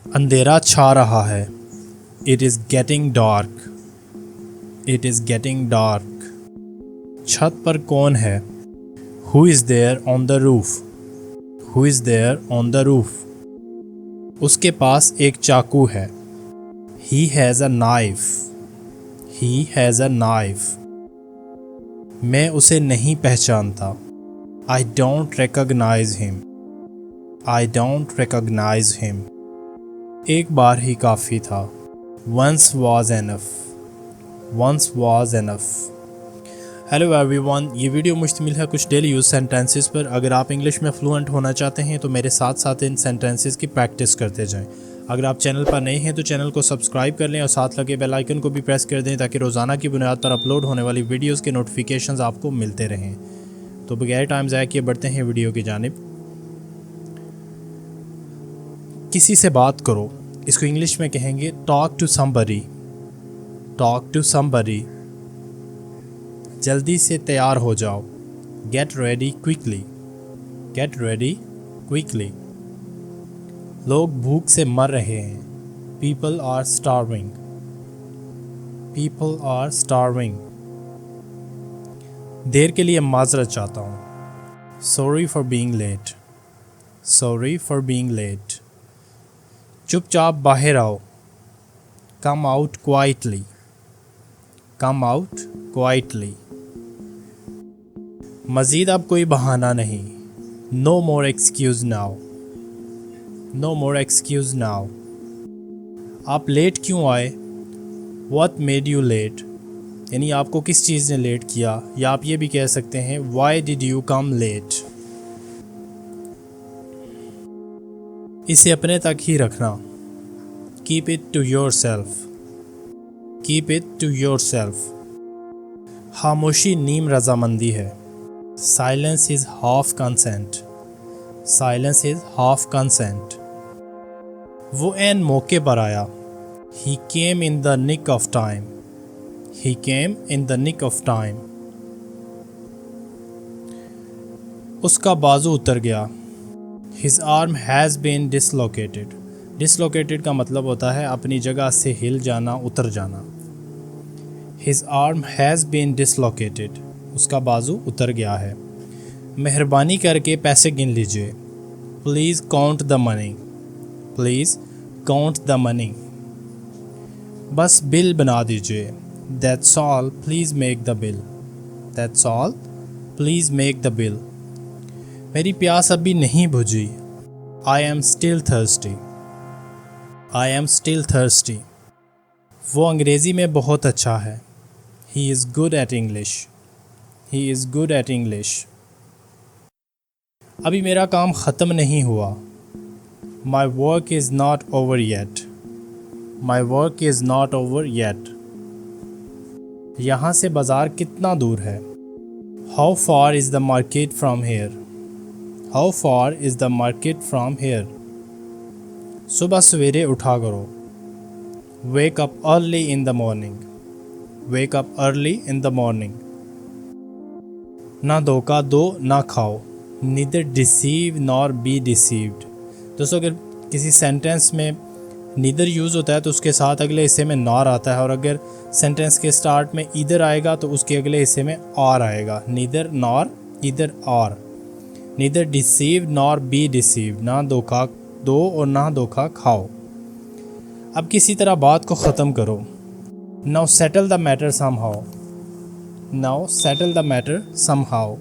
अंधेरा छा रहा है। It is getting dark. It is getting dark. छत पर कौन है? Who is there on the roof? Who is there on the roof? उसके पास एक चाकू है। He has a knife. He has a knife. मैं उसे नहीं पहचानता। I don't recognize him. I don't recognize him. एक बार ही काफ़ी था। Once was enough. Once was enough. Hello everyone, ये वीडियो मुश्तमिल है कुछ डेली यूज़ सेंटेंसेस पर। अगर आप इंग्लिश में फ्लुएंट होना चाहते हैं तो मेरे साथ साथ इन सेंटेंसेस की प्रैक्टिस करते जाएं। अगर आप चैनल पर नए हैं तो चैनल को सब्सक्राइब कर लें और साथ लगे बेल आइकन को भी प्रेस कर दें ताकि रोज़ाना की बुनियाद पर अपलोड होने वाली वीडियोज़ के नोटिफिकेशंस आपको मिलते रहें। तो बगैर टाइम ज़ाया किए बढ़ते हैं वीडियो की जानिब। किसी से बात करो, इसको इंग्लिश में कहेंगे talk to somebody. Talk to somebody. जल्दी से तैयार हो जाओ। Get ready quickly. Get ready quickly. लोग भूख से मर रहे हैं। People are starving. People are starving. देर के लिए माजरत चाहता हूँ। Sorry for being late. Sorry for being late. चुपचाप बाहर आओ। Come out quietly. Come out quietly. मज़ीद अब कोई बहाना नहीं। No more excuse now. No more excuse now. आप लेट क्यों आए? What made you late? यानी आपको किस चीज़ ने लेट किया, या आप ये भी कह सकते हैं Why did you come late? इसे अपने तक ही रखना। Keep it to yourself. Keep it to yourself. खामोशी नीम रजामंदी है। Silence is half consent. Silence is half consent. वो ऐन मौके पर आया। He came in the nick of time. He came in the nick of time. उसका बाजू उतर गया। His arm has been dislocated. Dislocated का मतलब होता है अपनी जगह से हिल जाना, उतर जाना। His arm has been dislocated. उसका बाजू उतर गया है। मेहरबानी करके पैसे गिन लीजिए। Please count the money. Please count the money. बस बिल बना दीजिए। That's all. Please make the bill. That's all. Please make the bill. मेरी प्यास अभी नहीं बुझी। I am still thirsty. I am still thirsty. वो अंग्रेज़ी में बहुत अच्छा है। He is good at English. He is good at English. अभी मेरा काम ख़त्म नहीं हुआ। My work is not over yet. My work is not over yet. यहाँ से बाज़ार कितना दूर है? How far is the market from here? How far is the market from here? सुबह सवेरे उठा करो। Wake up early in the morning. Wake up early in the morning. ना धोखा दो ना खाओ। Neither deceive nor be deceived. दोस्तों, अगर किसी सेंटेंस में नीदर यूज़ होता है तो उसके साथ अगले हिस्से में नॉर आता है, और अगर सेंटेंस के स्टार्ट में ईदर आएगा तो उसके अगले हिस्से में आर आएगा। Neither nor, either or. Neither deceive nor be deceive. ना धोखा दो और ना धोखा खाओ। अब किसी तरह बात को ख़त्म करो। Now settle the matter somehow. Now settle the matter somehow.